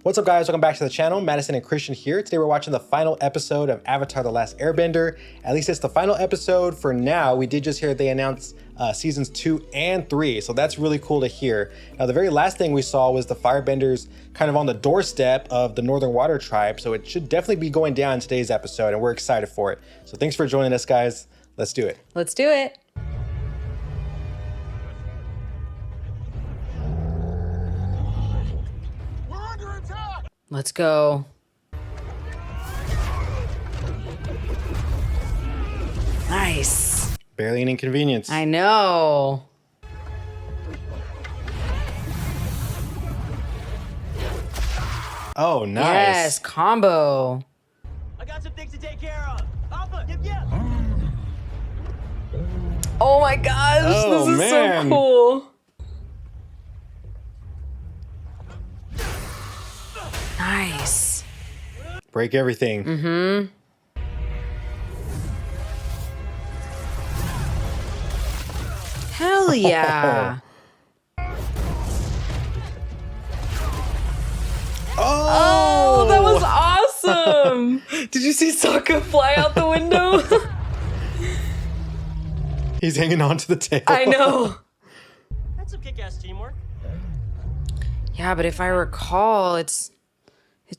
What's up guys, welcome back to the channel. Madison and Christian here. Today we're watching the final episode of Avatar: The Last Airbender. At least it's the final episode for now. We did just hear they announced seasons 2 and 3, so that's really cool to hear. Now the very last thing we saw was the Firebenders kind of on the doorstep of the Northern Water Tribe, so it should definitely be going down in today's episode and we're excited for it. So thanks for joining us guys. Let's do it. Let's do it. Let's go. Nice. Barely an inconvenience. I know. Oh, nice. Yes, combo. I got some things to take care of. Alpha, yep. Oh my gosh, Oh, this is man. so cool. Nice. Break everything. Mm-hmm. Hell yeah. Oh, that was awesome. Did you see Sokka fly out the window? He's hanging on to the tail. I know. That's some kick-ass teamwork. Yeah, but if I recall, it's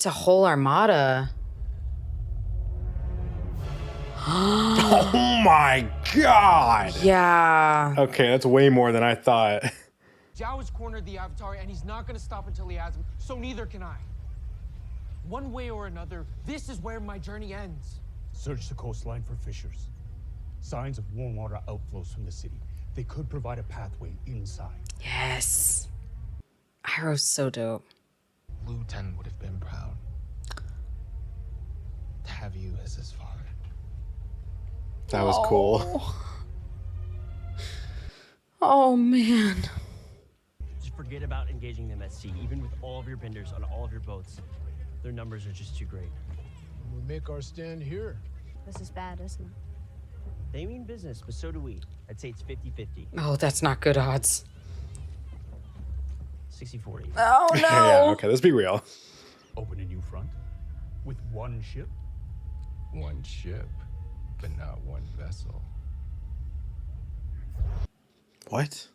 a whole armada. Oh my god. Yeah. Okay, that's way more than I thought. Zhao has cornered the Avatar, and he's not going to stop until he has him, so neither can I. One way or another, this is where my journey ends. Search the coastline for fissures. Signs of warm water outflows from the city. They could provide a pathway inside. Yes. Iroh's so dope. Liu Ten would have been proud to have you as his father. That was cool. Oh man. Just forget about engaging them at sea, even with all of your benders on all of your boats. Their numbers are just too great. We make our stand here. This is bad, isn't it? They mean business, but so do we. I'd say it's 50-50. Oh, that's not good odds. 60-40. Oh no. Yeah, okay, let's be real. Open a new front with one ship. One ship, but not one vessel. What?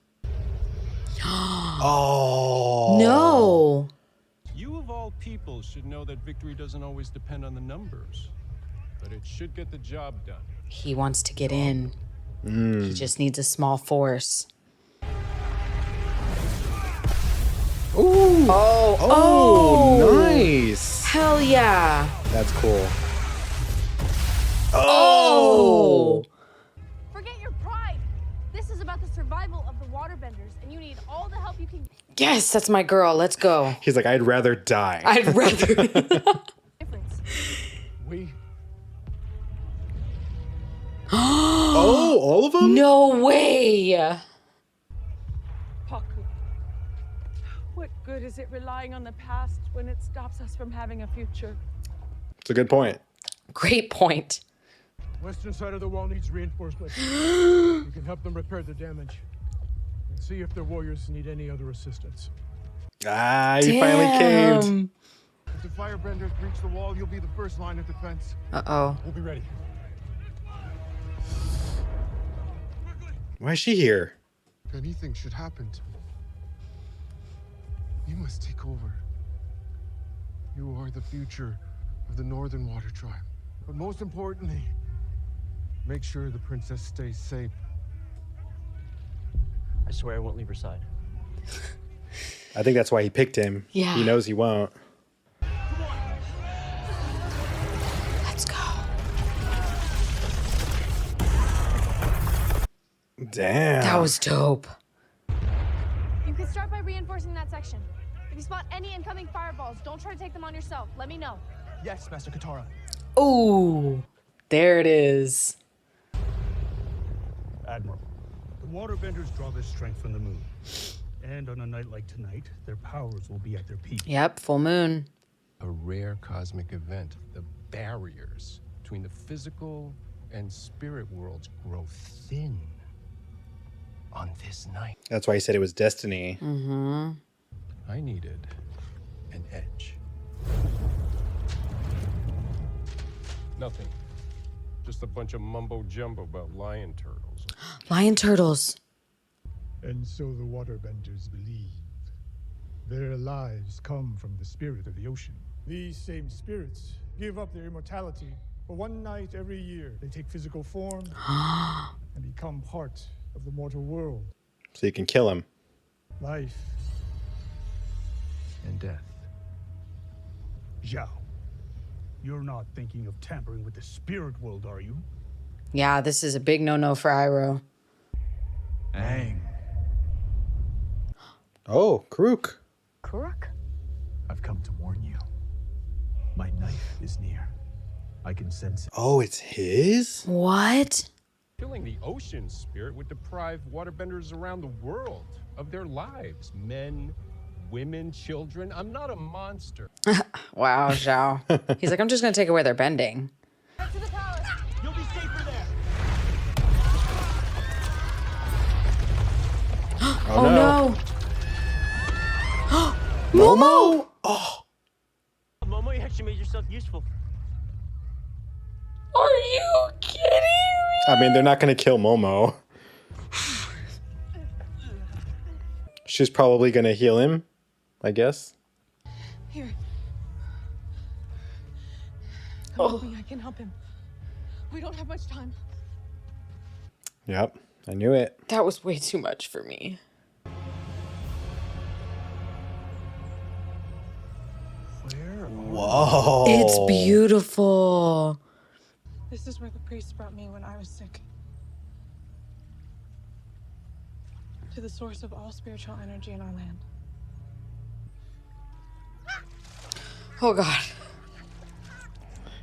Oh. No. You of all people should know that victory doesn't always depend on the numbers, but it should get the job done. He wants to get in. He just needs a small force. Ooh. Oh, nice. Hell yeah. That's cool. Oh. Forget your pride. This is about the survival of the waterbenders, and you need all the help you can get. Yes, that's my girl. Let's go. He's like, I'd rather die. I'd rather. Difference. We Oh, all of them? No way. Paku, what good is it relying on the past when it stops us from having a future? It's a good point. Great point. Western side of the wall needs reinforcements. You can help them repair the damage. And see if their warriors need any other assistance. Ah, you finally caved. Damn. If the firebenders breach the wall, you'll be the first line of defense. Uh-oh. We'll be ready. Why is she here? If anything should happen to me, you must take over. You are the future of the Northern Water Tribe. But most importantly, make sure the princess stays safe. I swear I won't leave her side. I think that's why he picked him. Yeah. He knows he won't. Let's go. Damn. That was dope. You can start by reinforcing that section. If you spot any incoming fireballs, don't try to take them on yourself. Let me know. Yes, Master Katara. Ooh. There it is. Admiral, the waterbenders draw their strength from the moon. And on a night like tonight, their powers will be at their peak. Yep, full moon. A rare cosmic event. The barriers between the physical and spirit worlds grow thin on this night. That's why he said it was destiny. Mm-hmm. I needed an edge. Nothing. Just a bunch of mumbo jumbo about lion turtles. Lion turtles. And so the waterbenders believe. Their lives come from the spirit of the ocean. These same spirits give up their immortality for one night every year. They take physical form and become part of the mortal world. So you can kill him. Life And death. Zhao, you're not thinking of tampering with the spirit world, are you? Yeah, this is a big no-no for Iroh. Aang. Oh, Karuk. Kuruk? I've come to warn you. My knife is near. I can sense it. Oh, it's his? What? Killing the ocean spirit would deprive waterbenders around the world of their lives. Men, women, children. I'm not a monster. Wow, Zhao. He's like, I'm just gonna take away their bending. Get to the palace! You'll be safer there. Oh no. Momo! Oh, Momo, you actually made yourself useful. Are you kidding me? I mean, they're not going to kill Momo. She's probably going to heal him, I guess. Here. Come with me, I can help him. We don't have much time. Yep, I knew it. That was way too much for me. Whoa. It's beautiful. This is where the priest brought me when I was sick. To the source of all spiritual energy in our land. Oh God.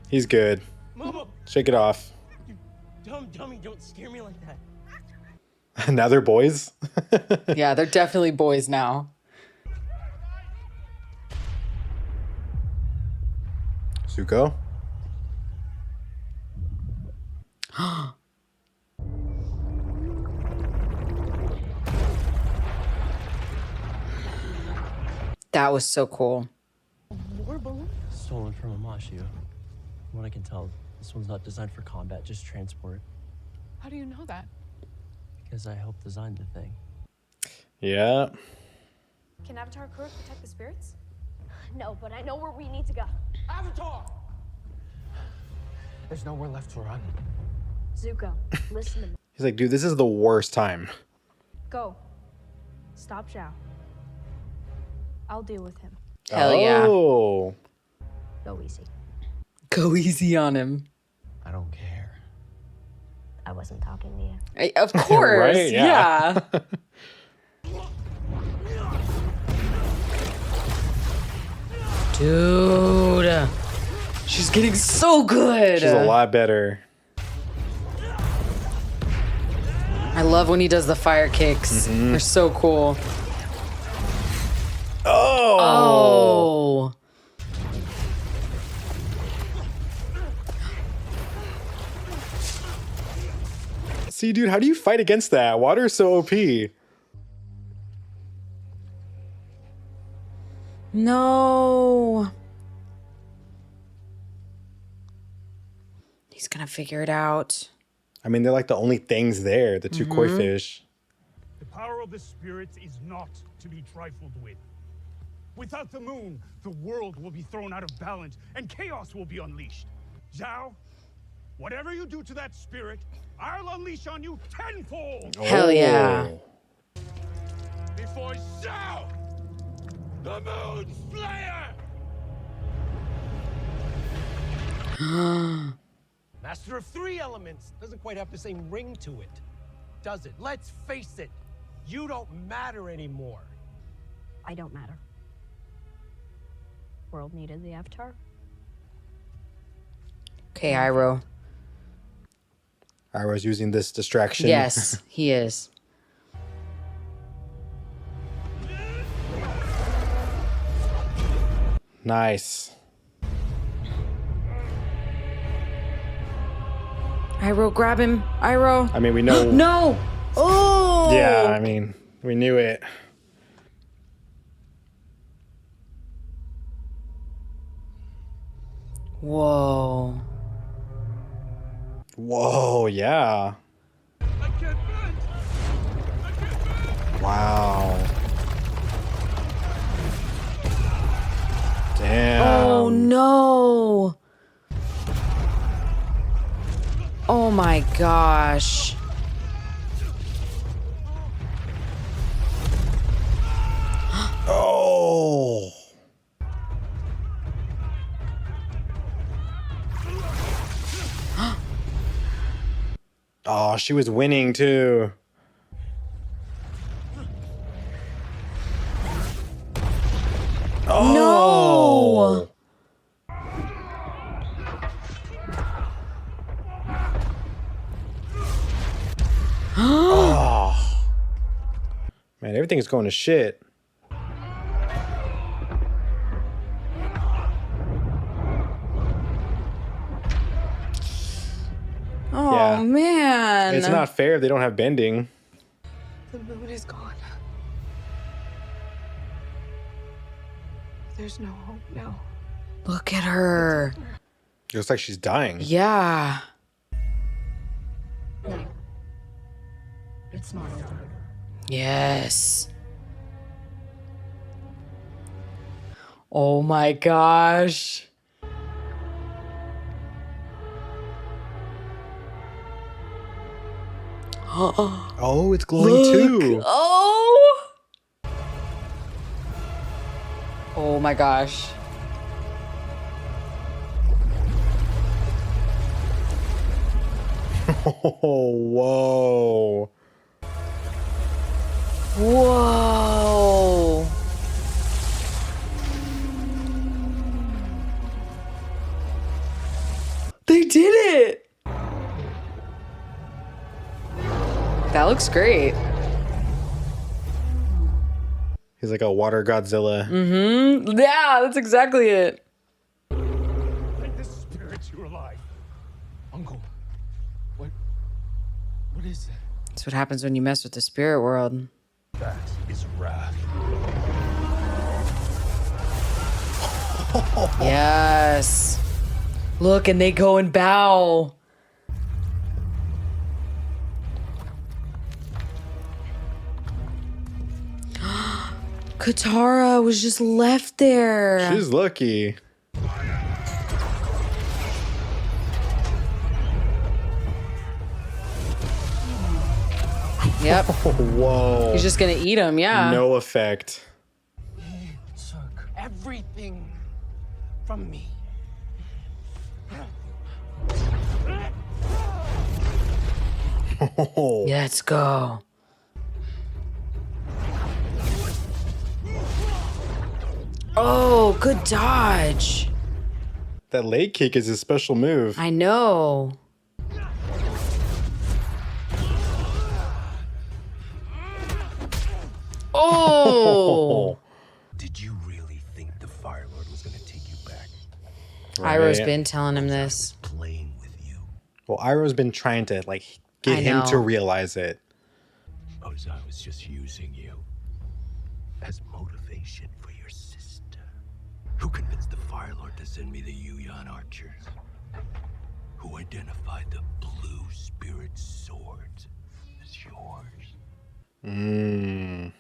He's good. Momo, Shake it off. dumb dummy, don't scare me like that. Now they're boys? Yeah, they're definitely boys now. Zuko? That was so cool. War balloon? Stolen from Amashu. From what I can tell, this one's not designed for combat, just transport. How do you know that? Because I helped design the thing. Yeah. Can Avatar Kuruk protect the spirits? No, but I know where we need to go. Avatar! There's nowhere left to run. Zuko, listen to me. He's like, dude, this is the worst time. Go. Stop Zhao. I'll deal with him. Hell yeah. Oh. Go easy. Go easy on him. I don't care. I wasn't talking to you. Of course. Right? Yeah. Dude. She's getting so good. She's a lot better. I love when he does the fire kicks. They're so cool. Oh. Oh. See, dude, how do you fight against that? Water is so OP. No. He's gonna figure it out. I mean, they're like the only things there, the two koi fish. The power of the spirits is not to be trifled with. Without the moon, the world will be thrown out of balance and chaos will be unleashed. Zhao, whatever you do to that spirit, I'll unleash on you tenfold. Hell yeah. Before Zhao, the Moon Slayer! Master of three elements doesn't quite have the same ring to it, does it? Let's face it, you don't matter anymore. I don't matter. World needed the Avatar. Okay, Iroh. Iroh's using this distraction. Yes, he is. Nice. Iroh, grab him. Iroh. I mean, we know. No. Oh. Yeah, I mean, we knew it. Whoa. Whoa, yeah. Wow. Damn. Oh no. Oh my gosh. Oh. Oh, she was winning too. No. Oh. Man, everything's going to shit. Oh Yeah. man. It's not fair if they don't have bending. The moon is gone. There's no hope now. Look at her. It looks like she's dying. Yeah. It's not over. Yes. Oh my gosh. Oh, it's glowing too. Oh. Oh my gosh. Oh, whoa. Whoa. They did it. That looks great. He's like a water Godzilla. Mm-hmm. Yeah, that's exactly it. Let the spirits you alive. Uncle, what is that? That's what happens when you mess with the spirit world. That is wrath. Yes. Look, and they go and bow. Katara was just left there. She's lucky. Yep. Whoa. He's just gonna eat him, yeah. No effect. Took everything from me. Let's go. Oh, good dodge. That leg kick is his special move. I know. Oh. Did you really think the Fire Lord was gonna take you back? Iroh's been telling him this. Playing with you. Well, Iroh's been trying to like get I him to know. realize it. I was just using you as motivation for your sister. Who convinced the Fire Lord to send me the Yuyan archers? Who identified the blue spirit swords as yours? Mmm.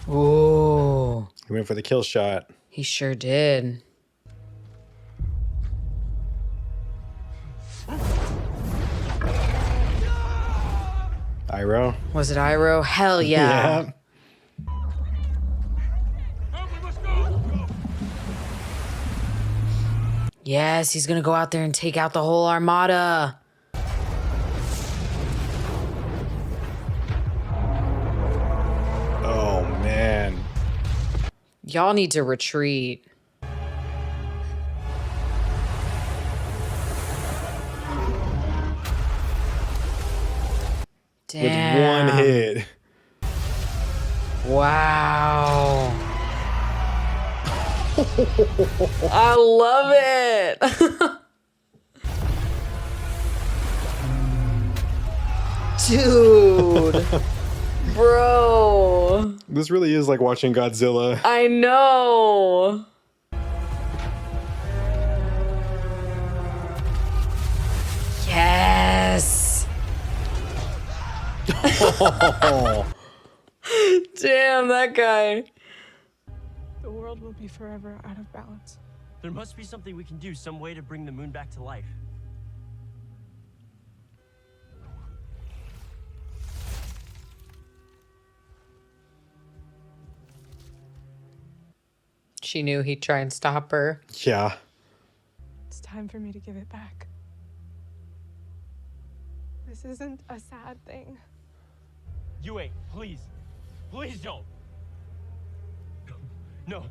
Ooh. He went for the kill shot. He sure did. Iroh. Was it Iroh? Hell yeah. Yes, he's gonna go out there and take out the whole armada. Oh man. Y'all need to retreat. Damn. With one hit. Wow. I love it. Dude. Bro. This really is like watching Godzilla. I know. Yes. Damn, that guy. The world will be forever out of balance. There must be something we can do, some way to bring the moon back to life. She knew he'd try and stop her. Yeah. It's time for me to give it back. This isn't a sad thing. Yue, please. Please don't. No.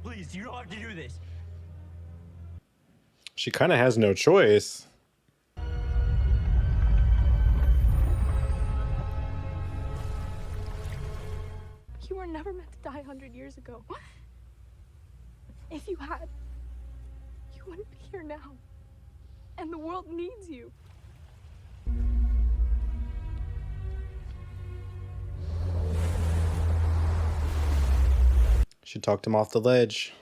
Please, you don't have to do this. She kind of has no choice. You were never meant to die 100 years ago. If you had, you wouldn't be here now. And the world needs you. She talked him off the ledge.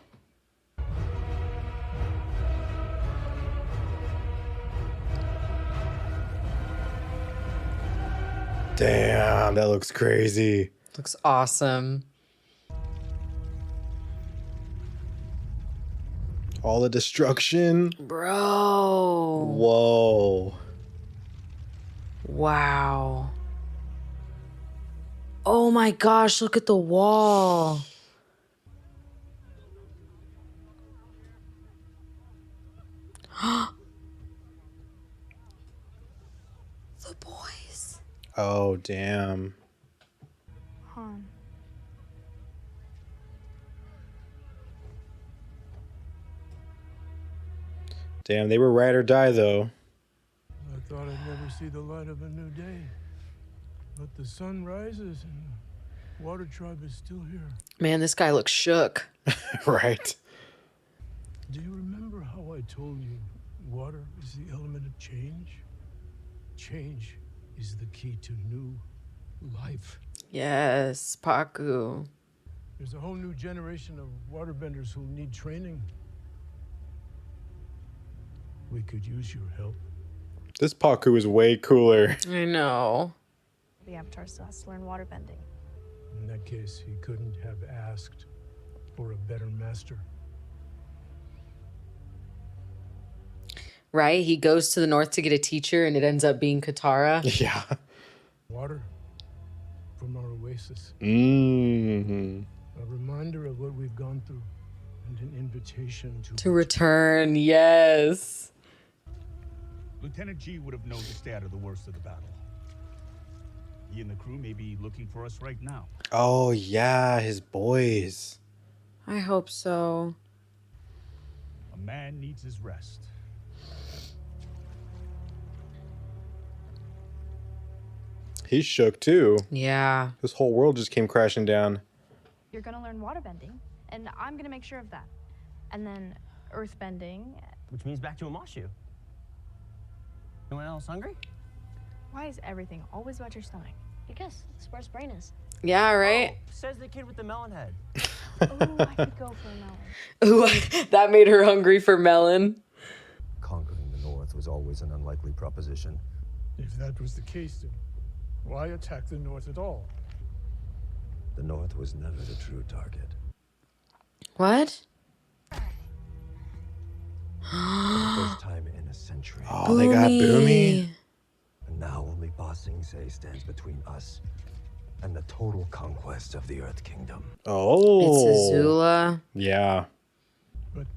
Damn, that looks crazy. Looks awesome. All the destruction. Bro. Whoa. Wow. Oh my gosh, look at the wall. The boys. Oh, damn. Han. Damn, they were ride or die, though. I thought I'd never see the light of a new day. But the sun rises and the water tribe is still here. Man, this guy looks shook. Right. Do you remember how I told you water is the element of change? Change is the key to new life. Yes, Paku. There's a whole new generation of waterbenders who need training. We could use your help. This Paku is way cooler. I know. The Avatar still has to learn waterbending. In that case, he couldn't have asked for a better master. Right? He goes to the north to get a teacher and it ends up being Katara. Yeah. Water from our oasis. Mm-hmm. A reminder of what we've gone through and an invitation To return, yes. Lieutenant G would have known to stay out of the worst of the battle. He and the crew may be looking for us right now. Oh, yeah, his boys. I hope so. A man needs his rest. He's shook, too. Yeah. This whole world just came crashing down. You're gonna learn waterbending, and I'm gonna make sure of that. And then earthbending. Which means back to Amashu. Anyone else hungry? Why is everything always about your stomach? Because that's where his brain is. Yeah, right? Oh, says the kid with the melon head. Oh, I could go for a melon. Ooh, that made her hungry for melon. Conquering the North was always an unlikely proposition. If that was the case, then why attack the North at all? The North was never the true target. What? For the first time in a century. Oh, they got Boomy. And now only Ba Sing Se stands between us and the total conquest of the Earth Kingdom. Oh. It's Azula. Yeah. But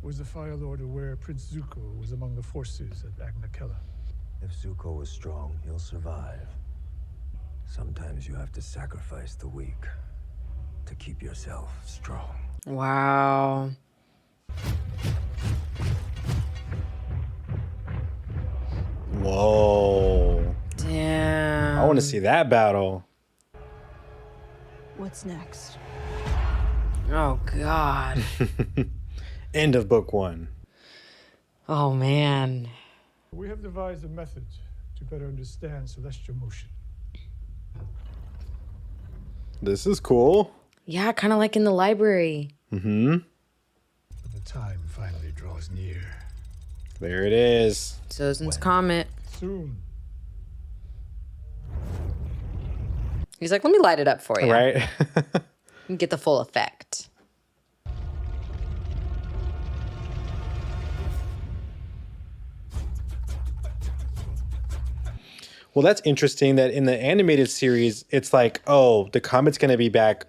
was the Fire Lord aware Prince Zuko was among the forces at Agna Kella? If Zuko was strong, he'll survive. Sometimes you have to sacrifice the weak to keep yourself strong. Wow. Whoa. Damn. I want to see that battle. What's next? Oh, God. End of book 1. Oh, man. We have devised a method to better understand celestial motion. This is cool. Yeah, kind of like in the library. Mm-hmm. The time finally draws near. There it is. Sozin's Comet. Soon. He's like, let me light it up for you. Right? And get the full effect. Well, that's interesting that in the animated series, it's like, oh, the comet's going to be back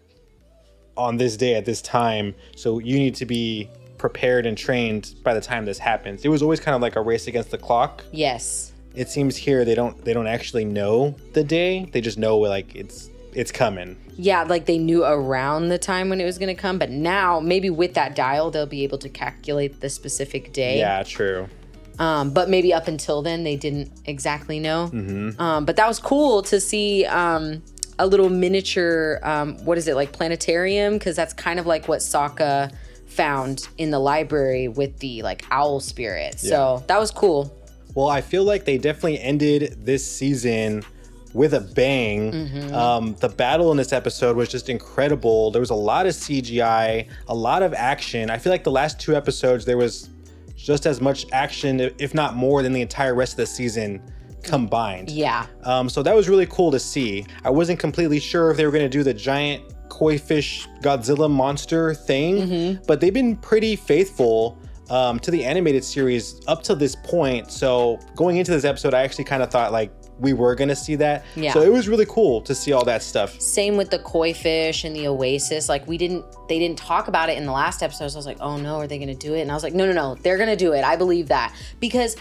on this day at this time. So you need to be prepared and trained by the time this happens. It was always kind of like a race against the clock. Yes. It seems here they don't actually know the day. They just know like it's coming. Yeah, like they knew around the time when it was going to come. But now maybe with that dial, they'll be able to calculate the specific day. Yeah, true. But maybe up until then, they didn't exactly know. Mm-hmm. But that was cool to see a little miniature, what is it, like planetarium? Because that's kind of like what Sokka found in the library with the like owl spirit. So that was cool. Well, I feel like they definitely ended this season with a bang. Mm-hmm. The battle in this episode was just incredible. There was a lot of CGI, a lot of action. I feel like the last 2 episodes, there was just as much action, if not more, than the entire rest of the season combined. Yeah. So that was really cool to see. I wasn't completely sure if they were going to do the giant koi fish Godzilla monster thing, but they've been pretty faithful to the animated series up to this point. So going into this episode, I actually kind of thought like we were going to see that. Yeah. So it was really cool to see all that stuff. Same with the koi fish and the oasis. Like they didn't talk about it in the last episode. So I was like, oh no, are they going to do it? And I was like, no, they're going to do it. I believe that, because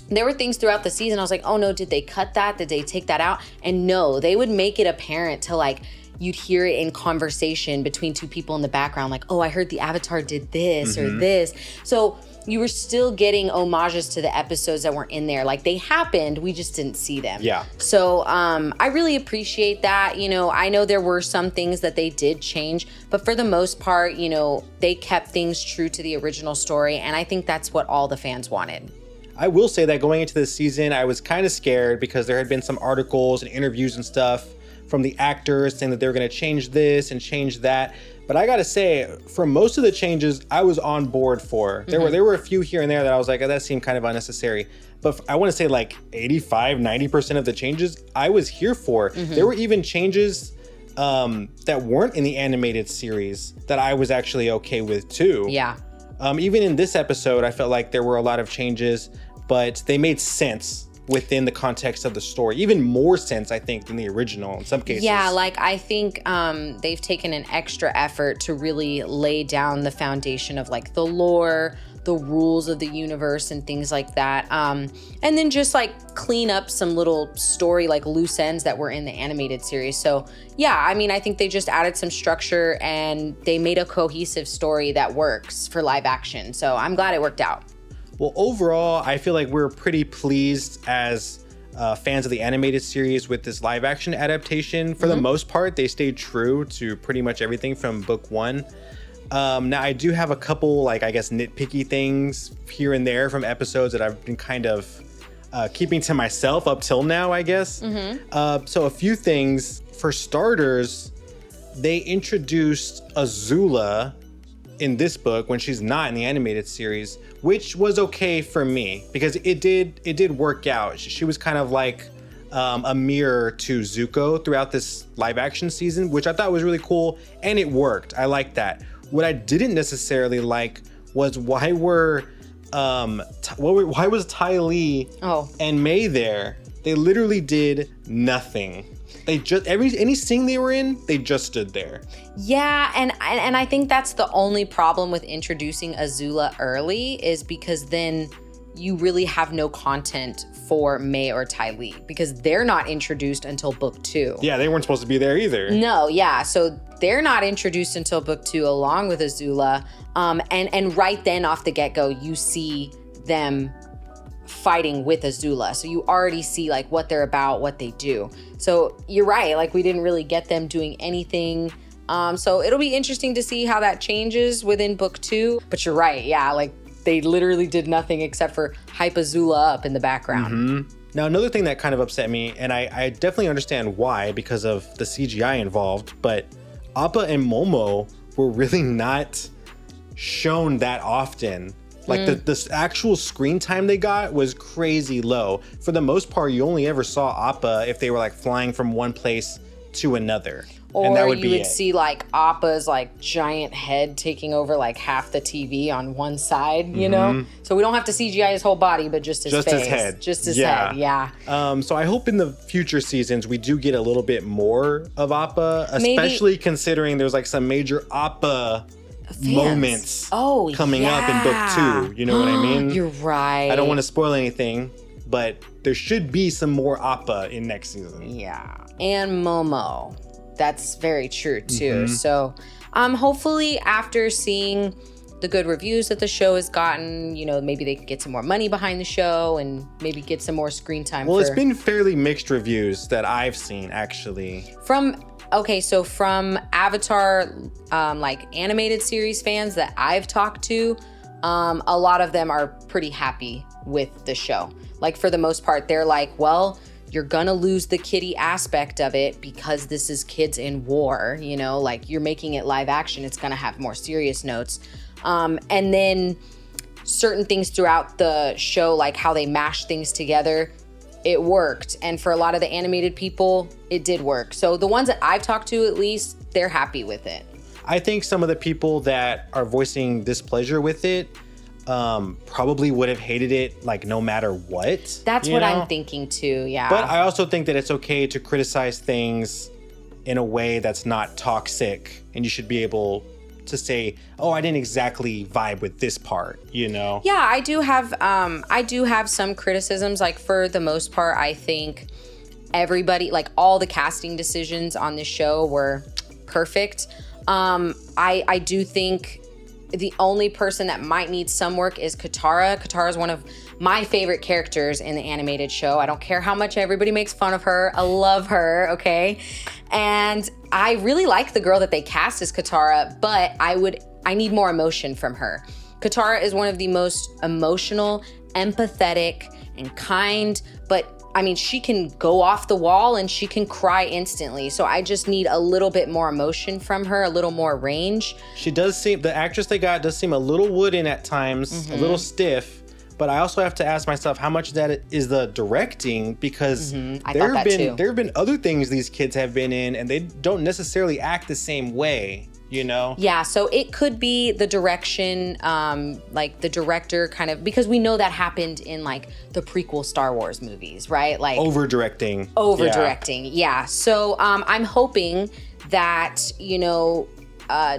there were things throughout the season. I was like, oh no, did they cut that? Did they take that out? And no, they would make it apparent to like, you'd hear it in conversation between 2 people in the background. Like, oh, I heard the Avatar did this or this. So you were still getting homages to the episodes that weren't in there. Like they happened, we just didn't see them. Yeah. So I really appreciate that. You know, I know there were some things that they did change, but for the most part, you know, they kept things true to the original story. And I think that's what all the fans wanted. I will say that going into this season, I was kind of scared because there had been some articles and interviews and stuff from the actors saying that they were going to change this and change that. But I gotta say, for most of the changes, I was on board for. There were a few here and there that I was like, oh, that seemed kind of unnecessary. But I want to say like 85, 90% of the changes I was here for. There were even changes that weren't in the animated series that I was actually okay with too. Yeah. Even in this episode, I felt like there were a lot of changes, but they made sense within the context of the story. Even more sense, I think, than the original in some cases. Yeah, like I think they've taken an extra effort to really lay down the foundation of like the lore, the rules of the universe and things like that. And then just like clean up some little story, like loose ends that were in the animated series. So yeah, I mean, I think they just added some structure and they made a cohesive story that works for live action. So I'm glad it worked out. Well, overall, I feel like we're pretty pleased as fans of the animated series with this live action adaptation. For the most part, they stayed true to pretty much everything from book 1. Now, I do have a couple, like, I guess, nitpicky things here and there from episodes that I've been kind of keeping to myself up till now, I guess. So a few things. For starters, they introduced Azula in this book when she's not in the animated series, which was okay for me because it did work out. She was kind of like a mirror to Zuko throughout this live action season, which I thought was really cool, and it worked. I liked that. What I didn't necessarily like was why was Ty Lee and May there? They literally did nothing. They just any scene they were in, they just stood there. Yeah, and I think that's the only problem with introducing Azula early is because then you really have no content for May or Ty Lee because they're not introduced until book 2. Yeah, they weren't supposed to be there either. No, yeah, so they're not introduced until book 2 along with Azula, and right then off the get-go, you see them fighting with Azula. So you already see like what they're about, what they do. So you're right, like we didn't really get them doing anything. So it'll be interesting to see how that changes within book 2. But you're right, yeah, like they literally did nothing except for hype Azula up in the background. Now, another thing that kind of upset me, and I definitely understand why because of the CGI involved, but Appa and Momo were really not shown that often. Like the actual screen time they got was crazy low. For the most part, you only ever saw Appa if they were like flying from one place to another. Or and that would you be would it. see like Appa's like giant head taking over like half the TV on one side, you know? So we don't have to CGI his whole body, but just his face. His head. Just his head, yeah. So I hope in the future seasons we do get a little bit more of Appa, especially considering there's like some major Appa moments coming up in book 2. You know what I mean? You're right. I don't want to spoil anything, but there should be some more Appa in next season. Yeah. And Momo. That's very true too. So hopefully after seeing the good reviews that the show has gotten, you know, maybe they could get some more money behind the show and maybe get some more screen time. Well, it's been fairly mixed reviews that I've seen actually. From Avatar, like animated series fans that I've talked to, a lot of them are pretty happy with the show. Like for the most part, they're like, well, you're gonna lose the kiddie aspect of it because this is kids in war, you know, like you're making it live action. It's gonna have more serious notes. And then certain things throughout the show, like how they mash things together, it worked. And for a lot of the animated people, it did work. So the ones that I've talked to, at least, they're happy with it. I think some of the people that are voicing displeasure with it probably would have hated it like no matter what. That's what I'm thinking too, yeah. But I also think that it's okay to criticize things in a way that's not toxic, and you should be able to say, oh, I didn't exactly vibe with this part, you know? Yeah, I do have some criticisms. Like for the most part, I think everybody, like all the casting decisions on this show were perfect. I do think the only person that might need some work is Katara. Katara is one of my favorite characters in the animated show. I don't care how much everybody makes fun of her. I love her, okay? And I really like the girl that they cast as Katara, but I need more emotion from her. Katara is one of the most emotional, empathetic, and kind, but I mean, she can go off the wall and she can cry instantly. So I just need a little bit more emotion from her, a little more range. She does seem, the actress they got does seem a little wooden at times, a little stiff. But I also have to ask myself how much of that is the directing, because there have been other things these kids have been in and they don't necessarily act the same way. You know? Yeah, so it could be the direction, like the director kind of, because we know that happened in like the prequel Star Wars movies, right? Like over-directing. Yeah. So I'm hoping that, you know,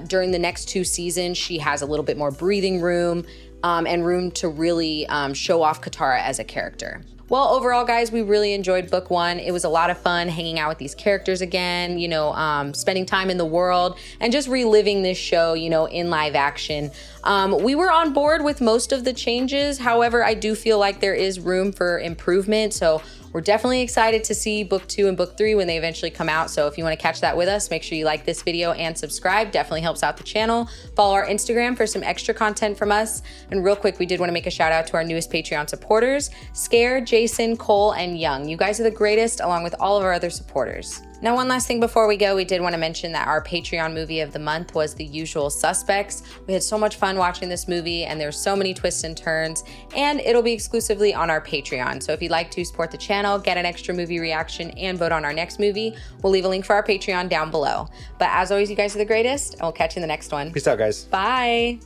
during the next 2 seasons, she has a little bit more breathing room and room to really show off Katara as a character. Well, overall, guys, we really enjoyed book 1. It was a lot of fun hanging out with these characters again, you know, spending time in the world and just reliving this show, you know, in live action. We were on board with most of the changes. However, I do feel like there is room for improvement. So we're definitely excited to see book 2 and book 3 when they eventually come out. So if you want to catch that with us, make sure you like this video and subscribe. Definitely helps out the channel. Follow our Instagram for some extra content from us. And real quick, we did want to make a shout out to our newest Patreon supporters, Scare, Jason, Cole, and Young. You guys are the greatest, along with all of our other supporters. Now, one last thing before we go, we did want to mention that our Patreon movie of the month was The Usual Suspects. We had so much fun watching this movie, and there's so many twists and turns, and it'll be exclusively on our Patreon. So if you'd like to support the channel, get an extra movie reaction, and vote on our next movie, we'll leave a link for our Patreon down below. But as always, you guys are the greatest, and we'll catch you in the next one. Peace out, guys. Bye.